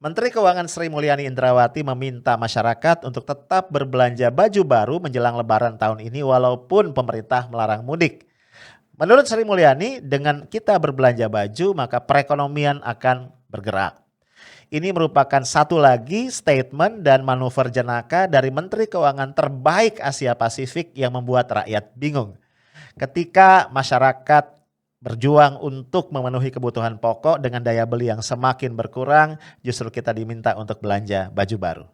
Menteri Keuangan Sri Mulyani Indrawati meminta masyarakat untuk tetap berbelanja baju baru menjelang Lebaran tahun ini walaupun pemerintah melarang mudik. Menurut Sri Mulyani, dengan kita berbelanja baju maka perekonomian akan bergerak. Ini merupakan satu lagi statement dan manuver jenaka dari Menteri Keuangan terbaik Asia Pasifik yang membuat rakyat bingung. Ketika masyarakat berjuang untuk memenuhi kebutuhan pokok dengan daya beli yang semakin berkurang, justru kita diminta untuk belanja baju baru.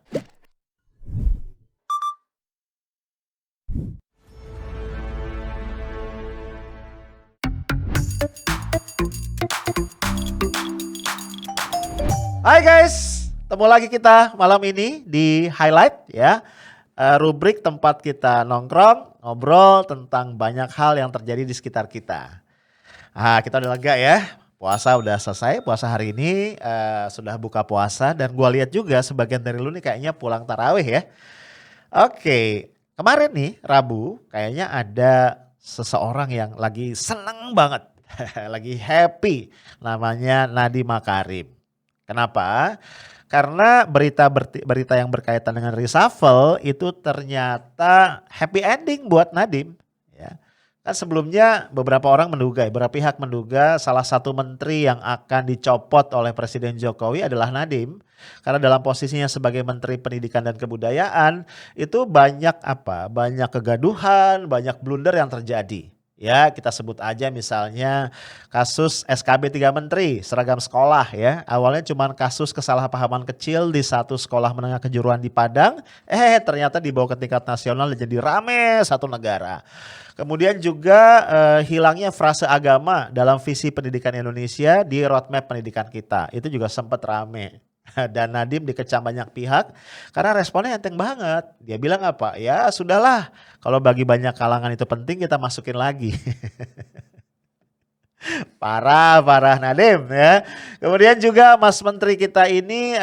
Hai guys, ketemu lagi kita malam ini di Highlight ya. Rubrik tempat kita nongkrong, ngobrol tentang banyak hal yang terjadi di sekitar kita. Kita udah lega ya. Puasa udah selesai, puasa hari ini sudah buka puasa dan gua lihat juga sebagian dari lu nih kayaknya pulang tarawih ya. Oke, kemarin nih Rabu kayaknya ada seseorang yang lagi seneng banget, lagi happy, namanya Nadiem Makarim. Kenapa? Karena berita yang berkaitan dengan reshuffle itu ternyata happy ending buat Nadiem. Ya. Kan sebelumnya beberapa orang menduga, beberapa pihak menduga salah satu menteri yang akan dicopot oleh Presiden Jokowi adalah Nadiem. Karena dalam posisinya sebagai Menteri Pendidikan dan Kebudayaan itu banyak kegaduhan, banyak blunder yang terjadi. Ya, kita sebut aja misalnya kasus SKB 3 Menteri, seragam sekolah ya. Awalnya cuma kasus kesalahpahaman kecil di satu sekolah menengah kejuruan di Padang, ternyata dibawa ke tingkat nasional dan jadi rame satu negara. Kemudian juga hilangnya frase agama dalam visi pendidikan Indonesia di roadmap pendidikan kita. Itu juga sempat rame. Dan Nadiem dikecam banyak pihak karena responnya enteng banget. Dia bilang apa? Ya sudahlah, kalau bagi banyak kalangan itu penting kita masukin lagi. Parah Nadiem ya. Kemudian juga Mas Menteri kita ini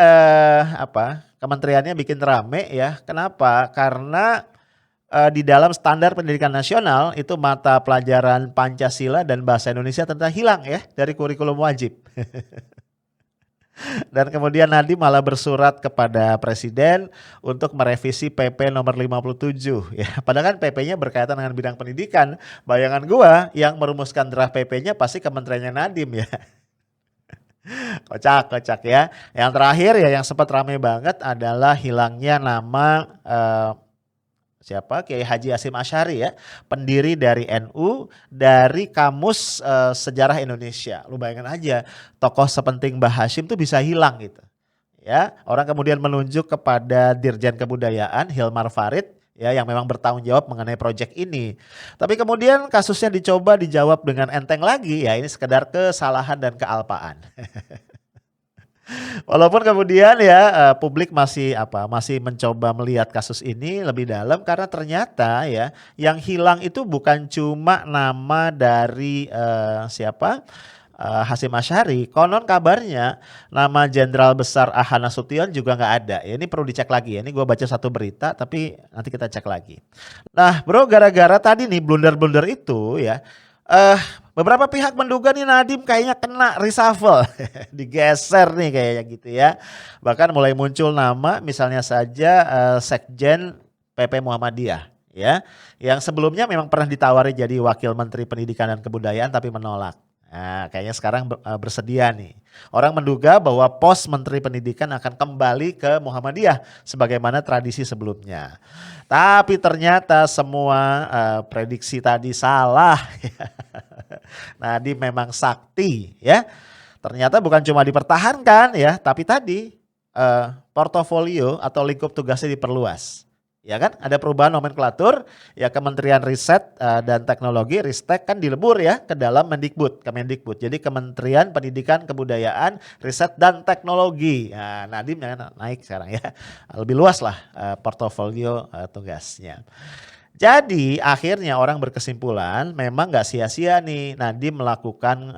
kementeriannya bikin rame ya. Kenapa? Karena di dalam standar pendidikan nasional itu mata pelajaran Pancasila dan bahasa Indonesia ternyata hilang ya dari kurikulum wajib. Dan kemudian Nadiem malah bersurat kepada Presiden untuk merevisi PP nomor 57 ya. Padahal kan PP-nya berkaitan dengan bidang pendidikan. Bayangan gua yang merumuskan draft PP-nya pasti kementeriannya Nadiem ya. Kocak ya. Yang terakhir ya yang sempat ramai banget adalah hilangnya nama Kiai Haji Hasyim Asy'ari ya, pendiri dari NU, dari Kamus Sejarah Indonesia. Lu bayangin aja, tokoh sepenting Mbah Hasyim tuh bisa hilang gitu. Ya, orang kemudian menunjuk kepada Dirjen Kebudayaan Hilmar Farid ya yang memang bertanggung jawab mengenai proyek ini. Tapi kemudian kasusnya dicoba dijawab dengan enteng lagi, ya ini sekedar kesalahan dan kealpaan. Walaupun kemudian ya publik masih mencoba melihat kasus ini lebih dalam karena ternyata ya yang hilang itu bukan cuma nama dari Hasyim Asy'ari. Konon kabarnya nama Jenderal Besar Ahana Nasution juga nggak ada. Ya, ini perlu dicek lagi ya. Ini gue baca satu berita tapi nanti kita cek lagi. Nah bro, gara-gara tadi nih blunder-blunder itu ya. Beberapa pihak menduga nih Nadiem kayaknya kena reshuffle, digeser nih kayaknya gitu ya. Bahkan mulai muncul nama misalnya saja Sekjen PP Muhammadiyah ya, yang sebelumnya memang pernah ditawari jadi Wakil Menteri Pendidikan dan Kebudayaan tapi menolak. Nah, kayaknya sekarang bersedia nih. Orang menduga bahwa pos Menteri Pendidikan akan kembali ke Muhammadiyah sebagaimana tradisi sebelumnya. Tapi ternyata semua prediksi tadi salah. Nadiem memang sakti ya. Ternyata bukan cuma dipertahankan ya, tapi tadi portofolio atau lingkup tugasnya diperluas. Ya kan, ada perubahan nomenklatur, ya Kementerian Riset dan Teknologi, Ristek kan dilebur ya ke dalam Kemendikbud. Jadi Kementerian Pendidikan, Kebudayaan, Riset dan Teknologi. Nah, Nadiem naik sekarang ya, lebih luas lah portofolio tugasnya. Jadi akhirnya orang berkesimpulan memang gak sia-sia nih Nadiem melakukan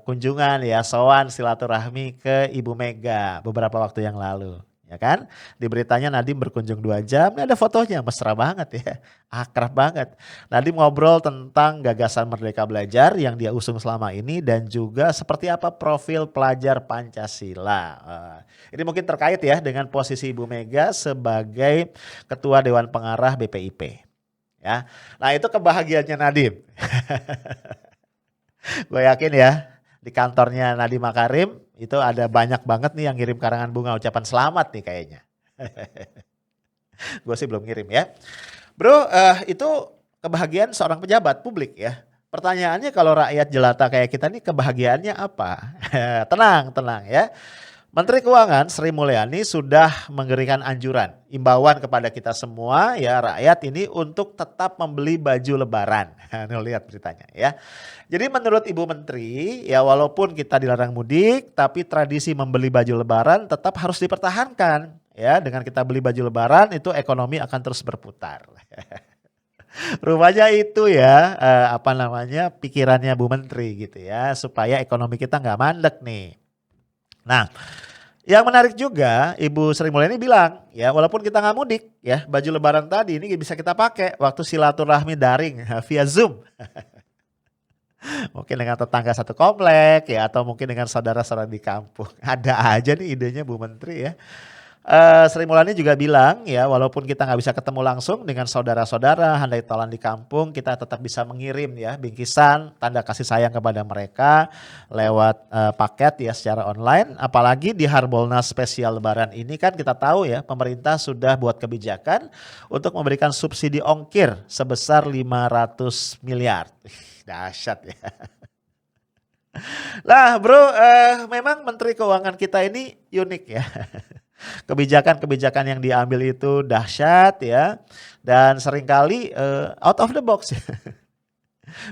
kunjungan ya, sowan silaturahmi ke Ibu Mega beberapa waktu yang lalu. ya kan? Di beritanya Nadiem berkunjung 2 jam, ini ada fotonya, mesra banget ya, akrab banget. Nadiem ngobrol tentang gagasan Merdeka Belajar yang dia usung selama ini dan juga seperti apa profil pelajar Pancasila. Ini mungkin terkait ya dengan posisi Ibu Mega sebagai Ketua Dewan Pengarah BPIP. Ya, nah itu kebahagiaannya Nadiem. Gue yakin ya di kantornya Nadiem Makarim itu ada banyak banget nih yang ngirim karangan bunga ucapan selamat nih kayaknya. Gue sih belum ngirim ya. Bro, itu kebahagiaan seorang pejabat publik ya. Pertanyaannya kalau rakyat jelata kayak kita nih kebahagiaannya apa? Tenang ya. Menteri Keuangan Sri Mulyani sudah memberikan anjuran, imbauan kepada kita semua ya rakyat ini untuk tetap membeli baju lebaran. Nih lihat beritanya ya. Jadi menurut Ibu Menteri ya walaupun kita dilarang mudik tapi tradisi membeli baju lebaran tetap harus dipertahankan. Ya dengan kita beli baju lebaran itu ekonomi akan terus berputar. Rupanya itu ya pikirannya Bu Menteri gitu ya supaya ekonomi kita nggak mandek nih. Nah, yang menarik juga Ibu Sri Mulyani bilang ya walaupun kita nggak mudik ya baju lebaran tadi ini bisa kita pakai waktu silaturahmi daring via Zoom. Mungkin dengan tetangga satu komplek ya atau mungkin dengan saudara-saudara di kampung. Ada aja nih idenya Bu Menteri ya. Sri Mulyani juga bilang ya walaupun kita nggak bisa ketemu langsung dengan saudara-saudara handai tolan di kampung kita tetap bisa mengirim ya bingkisan tanda kasih sayang kepada mereka lewat paket ya secara online. Apalagi di Harbolnas spesial Lebaran ini kan kita tahu ya pemerintah sudah buat kebijakan untuk memberikan subsidi ongkir sebesar 500 miliar. Dahsyat ya. Lah bro, memang Menteri Keuangan kita ini unik ya. Kebijakan-kebijakan yang diambil itu dahsyat ya. Dan seringkali out of the box.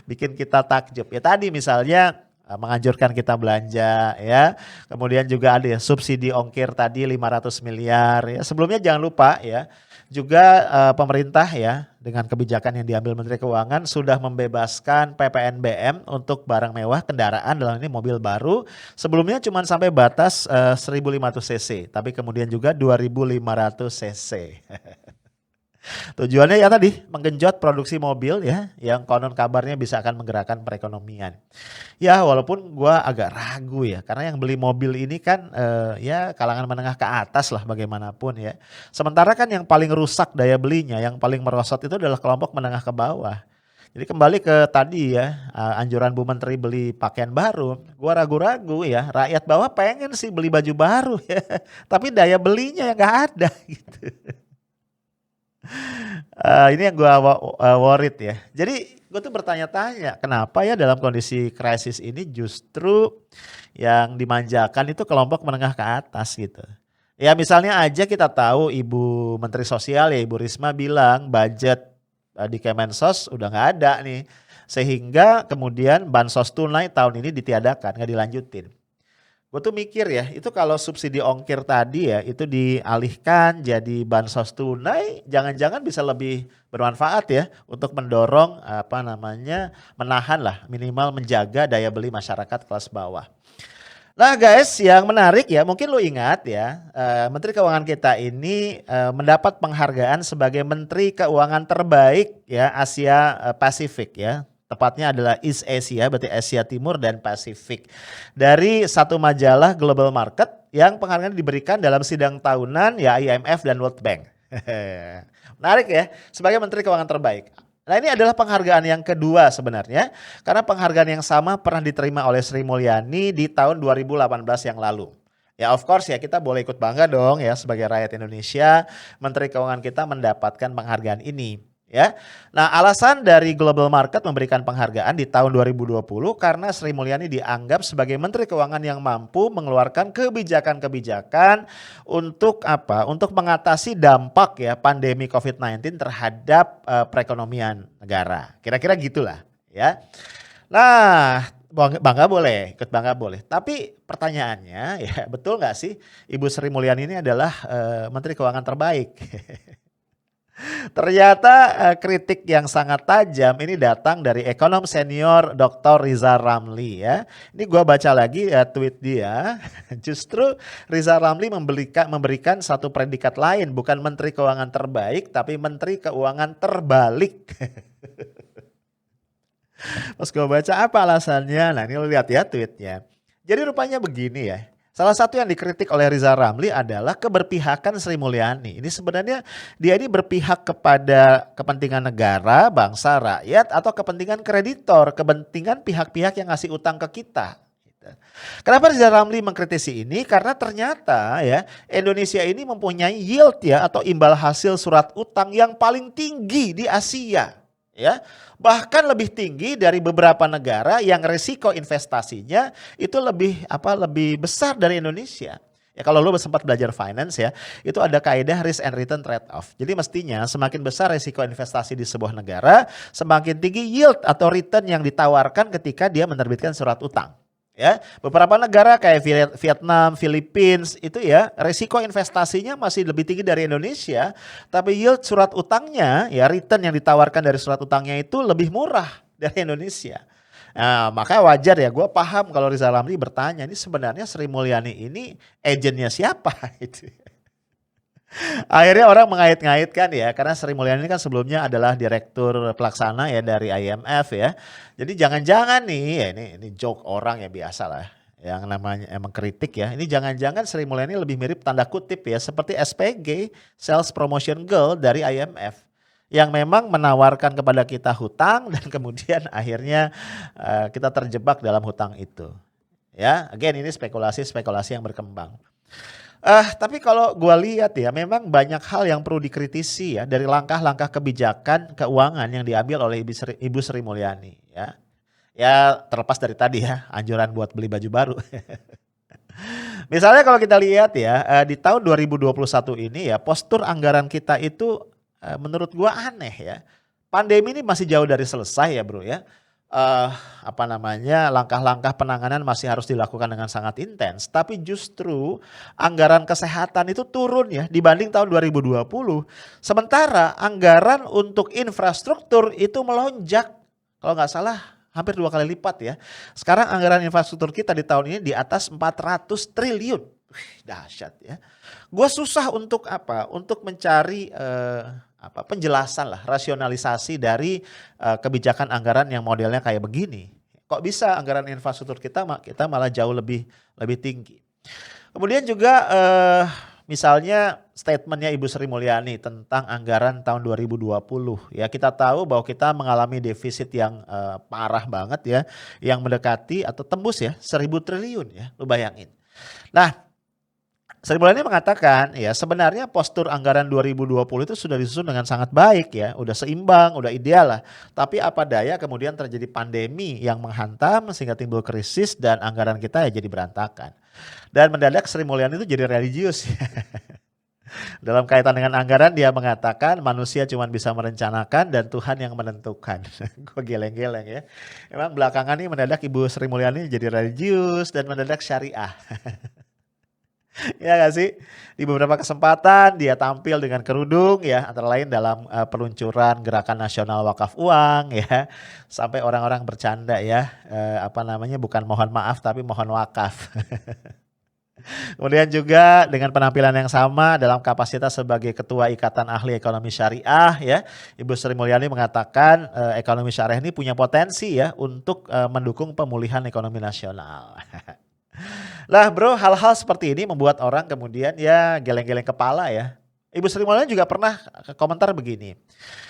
Bikin kita takjub. Ya tadi misalnya menganjurkan kita belanja ya. Kemudian juga ada ya, subsidi ongkir tadi 500 miliar ya. Sebelumnya jangan lupa ya. Juga pemerintah ya dengan kebijakan yang diambil Menteri Keuangan sudah membebaskan PPNBM untuk barang mewah kendaraan dalam ini mobil baru. Sebelumnya cuma sampai batas 1.500 cc tapi kemudian juga 2.500 cc. Tujuannya ya tadi menggenjot produksi mobil ya yang konon kabarnya bisa akan menggerakkan perekonomian. Ya walaupun gua agak ragu ya karena yang beli mobil ini kan ya kalangan menengah ke atas lah bagaimanapun ya. Sementara kan yang paling rusak daya belinya, yang paling merosot itu adalah kelompok menengah ke bawah. Jadi kembali ke tadi ya anjuran Bu Menteri beli pakaian baru, gua ragu-ragu ya rakyat bawah pengen sih beli baju baru ya, tapi daya belinya yang nggak ada gitu. Ini yang gue worried ya. Jadi gue tuh bertanya-tanya kenapa ya dalam kondisi krisis ini justru yang dimanjakan itu kelompok menengah ke atas gitu. Ya misalnya aja kita tahu Ibu Menteri Sosial ya Ibu Risma bilang budget di Kemensos udah nggak ada nih. Sehingga kemudian bansos tunai tahun ini ditiadakan, nggak dilanjutin. Gue tuh mikir ya, itu kalau subsidi ongkir tadi ya, itu dialihkan jadi bansos tunai, jangan-jangan bisa lebih bermanfaat ya untuk mendorong menahan lah minimal menjaga daya beli masyarakat kelas bawah. Nah guys, yang menarik ya, mungkin lo ingat ya, Menteri Keuangan kita ini mendapat penghargaan sebagai Menteri Keuangan terbaik ya Asia Pasifik ya. Tepatnya adalah East Asia, berarti Asia Timur dan Pasifik. Dari satu majalah Global Market yang penghargaan diberikan dalam sidang tahunan ya IMF dan World Bank. Menarik ya, sebagai Menteri Keuangan terbaik. Nah ini adalah penghargaan yang kedua sebenarnya. Karena penghargaan yang sama pernah diterima oleh Sri Mulyani di tahun 2018 yang lalu. Ya of course ya kita boleh ikut bangga dong ya sebagai rakyat Indonesia. Menteri Keuangan kita mendapatkan penghargaan ini. Ya, nah alasan dari Global Market memberikan penghargaan di tahun 2020 karena Sri Mulyani dianggap sebagai Menteri Keuangan yang mampu mengeluarkan kebijakan-kebijakan untuk apa? Untuk mengatasi dampak ya pandemi COVID-19 terhadap perekonomian negara. Kira-kira gitulah ya. Nah bangga boleh, ikut bangga boleh. Tapi pertanyaannya ya betul nggak sih Ibu Sri Mulyani ini adalah Menteri Keuangan terbaik? Ternyata kritik yang sangat tajam ini datang dari ekonom senior Dr. Riza Ramli ya. Ini gua baca lagi tweet dia. Justru Riza Ramli memberikan satu predikat lain, bukan Menteri Keuangan terbaik tapi Menteri Keuangan terbalik. Pas gue baca apa alasannya, nah ini lo lihat ya tweetnya. Jadi rupanya begini ya. Salah satu yang dikritik oleh Riza Ramli adalah keberpihakan Sri Mulyani. Ini sebenarnya dia ini berpihak kepada kepentingan negara, bangsa, rakyat, atau kepentingan kreditor, kepentingan pihak-pihak yang ngasih utang ke kita. Kenapa Riza Ramli mengkritisi ini? Karena ternyata ya Indonesia ini mempunyai yield ya atau imbal hasil surat utang yang paling tinggi di Asia. Ya, bahkan lebih tinggi dari beberapa negara yang risiko investasinya itu lebih besar dari Indonesia. Ya kalau lu sempat belajar finance ya, itu ada kaidah risk and return trade off. Jadi mestinya semakin besar risiko investasi di sebuah negara, semakin tinggi yield atau return yang ditawarkan ketika dia menerbitkan surat utang. Ya, beberapa negara kayak Vietnam, Philippines itu ya risiko investasinya masih lebih tinggi dari Indonesia, tapi yield surat utangnya ya return yang ditawarkan dari surat utangnya itu lebih murah dari Indonesia. Nah, maka wajar ya gue paham kalau Riza Ramli bertanya ini sebenarnya Sri Mulyani ini agennya siapa gitu. Akhirnya orang mengait-ngaitkan ya, karena Sri Mulyani kan sebelumnya adalah direktur pelaksana ya dari IMF ya. Jadi jangan-jangan nih, ya ini joke orang ya biasa lah, yang namanya emang kritik ya. Ini jangan-jangan Sri Mulyani lebih mirip tanda kutip ya, seperti SPG, Sales Promotion Girl dari IMF. Yang memang menawarkan kepada kita hutang dan kemudian akhirnya kita terjebak dalam hutang itu. Ya, again ini spekulasi yang berkembang. Tapi kalau gue lihat ya memang banyak hal yang perlu dikritisi ya dari langkah-langkah kebijakan keuangan yang diambil oleh Ibu Sri Mulyani ya. Ya terlepas dari tadi ya anjuran buat beli baju baru. Misalnya kalau kita lihat ya di tahun 2021 ini ya postur anggaran kita itu menurut gue aneh ya. Pandemi ini masih jauh dari selesai ya bro ya. Langkah-langkah penanganan masih harus dilakukan dengan sangat intens, tapi justru anggaran kesehatan itu turun ya dibanding tahun 2020. Sementara anggaran untuk infrastruktur itu melonjak, kalau nggak salah hampir 2 kali lipat ya. Sekarang anggaran infrastruktur kita di tahun ini di atas 400 triliun. Dahsyat ya. Gue susah untuk Untuk mencari penjelasan lah, rasionalisasi dari kebijakan anggaran yang modelnya kayak begini. Kok bisa anggaran infrastruktur kita malah jauh lebih tinggi. Kemudian juga misalnya statementnya Ibu Sri Mulyani tentang anggaran tahun 2020 ya, kita tahu bahwa kita mengalami defisit yang parah banget ya, yang mendekati atau tembus ya 1.000 triliun ya, lu bayangin. Nah, Sri Mulyani mengatakan ya sebenarnya postur anggaran 2020 itu sudah disusun dengan sangat baik ya, udah seimbang, udah ideal lah. Tapi apa daya kemudian terjadi pandemi yang menghantam sehingga timbul krisis dan anggaran kita ya jadi berantakan. Dan mendadak Sri Mulyani itu jadi religius. Dalam kaitan dengan anggaran dia mengatakan manusia cuma bisa merencanakan dan Tuhan yang menentukan. Gue geleng-geleng ya. Emang belakangan ini mendadak Ibu Sri Mulyani jadi religius dan mendadak syariah. Ya gak sih? Di beberapa kesempatan dia tampil dengan kerudung ya, antara lain dalam peluncuran gerakan nasional wakaf uang ya. Sampai orang-orang bercanda ya, bukan mohon maaf tapi mohon wakaf. Kemudian juga dengan penampilan yang sama dalam kapasitas sebagai Ketua Ikatan Ahli Ekonomi Syariah ya, Ibu Sri Mulyani mengatakan ekonomi syariah ini punya potensi ya untuk mendukung pemulihan ekonomi nasional. Lah bro, hal-hal seperti ini membuat orang kemudian ya geleng-geleng kepala ya. Ibu Sri Mulyani juga pernah komentar begini.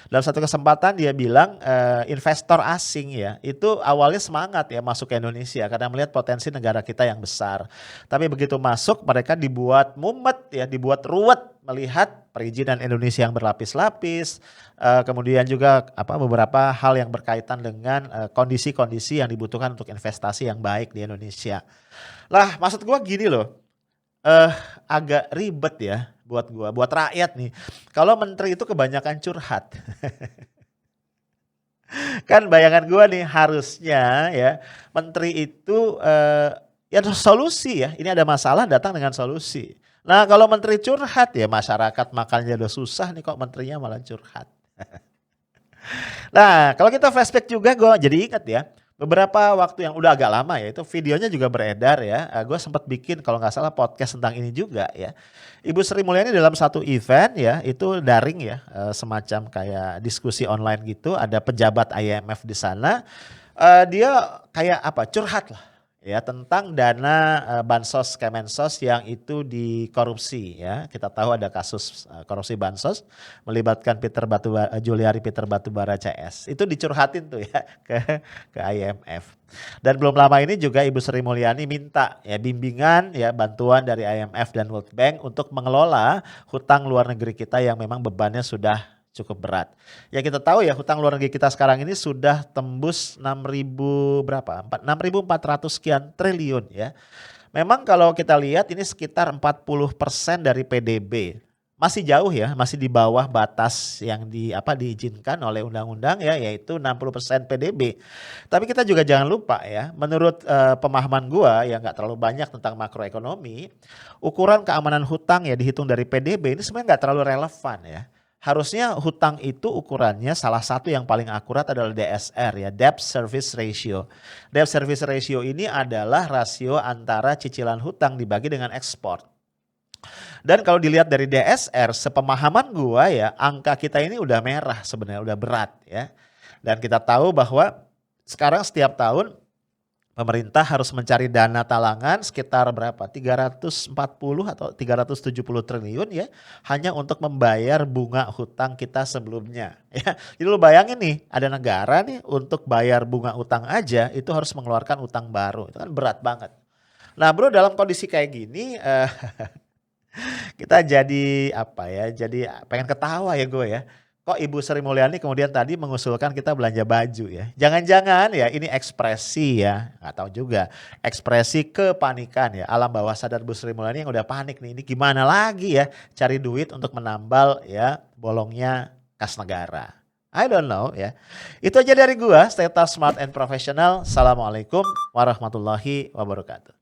Dalam satu kesempatan dia bilang investor asing ya itu awalnya semangat ya masuk ke Indonesia karena melihat potensi negara kita yang besar. Tapi begitu masuk mereka dibuat mumet ya, dibuat ruwet melihat perizinan Indonesia yang berlapis-lapis. Kemudian juga beberapa hal yang berkaitan dengan kondisi-kondisi yang dibutuhkan untuk investasi yang baik di Indonesia. Lah maksud gua gini loh, agak ribet ya buat gua, buat rakyat nih. Kalau menteri itu kebanyakan curhat. Kan bayangan gua nih harusnya ya menteri itu ya solusi ya. Ini ada masalah datang dengan solusi. Nah kalau menteri curhat ya masyarakat makannya udah susah nih kok menterinya malah curhat. Nah kalau kita flashback juga gue jadi ingat ya. Beberapa waktu yang udah agak lama ya itu videonya juga beredar ya. Gue sempat bikin kalau nggak salah podcast tentang ini juga ya. Ibu Sri Mulyani dalam satu event ya itu daring ya. Semacam kayak diskusi online gitu. Ada pejabat IMF di sana. Dia kayak apa curhat lah ya tentang dana bansos Kemensos yang itu dikorupsi ya. Kita tahu ada kasus korupsi bansos melibatkan Juliari Peter Batubara CS. Itu dicurhatin tuh ya ke IMF. Dan belum lama ini juga Ibu Sri Mulyani minta ya bimbingan ya bantuan dari IMF dan World Bank untuk mengelola hutang luar negeri kita yang memang bebannya sudah cukup berat. Ya kita tahu ya hutang luar negeri kita sekarang ini sudah tembus 6.000 berapa? 6.400 sekian triliun ya. Memang kalau kita lihat ini sekitar 40% dari PDB. Masih jauh ya, masih di bawah batas yang diizinkan oleh undang-undang ya yaitu 60% PDB. Tapi kita juga jangan lupa ya, menurut pemahaman gua yang nggak terlalu banyak tentang makroekonomi, ukuran keamanan hutang ya dihitung dari PDB ini sebenarnya nggak terlalu relevan ya. Harusnya hutang itu ukurannya salah satu yang paling akurat adalah DSR ya, Debt Service Ratio. Debt Service Ratio ini adalah rasio antara cicilan hutang dibagi dengan ekspor. Dan kalau dilihat dari DSR, sepemahaman gua ya, angka kita ini udah merah sebenarnya, udah berat ya. Dan kita tahu bahwa sekarang setiap tahun pemerintah harus mencari dana talangan sekitar berapa? 340 atau 370 triliun ya hanya untuk membayar bunga hutang kita sebelumnya ya. Jadi lu bayangin nih ada negara nih untuk bayar bunga utang aja itu harus mengeluarkan utang baru. Itu kan berat banget. Nah bro dalam kondisi kayak gini kita jadi apa ya? Jadi pengen ketawa ya gue ya. Kok Ibu Sri Mulyani kemudian tadi mengusulkan kita belanja baju ya. Jangan-jangan ya ini ekspresi ya. Gak tahu juga. Ekspresi kepanikan ya. Alam bawah sadar Bu Sri Mulyani yang udah panik nih. Ini gimana lagi ya cari duit untuk menambal ya bolongnya kas negara. I don't know ya. Itu aja dari gua. Stay tough, smart and professional. Assalamualaikum warahmatullahi wabarakatuh.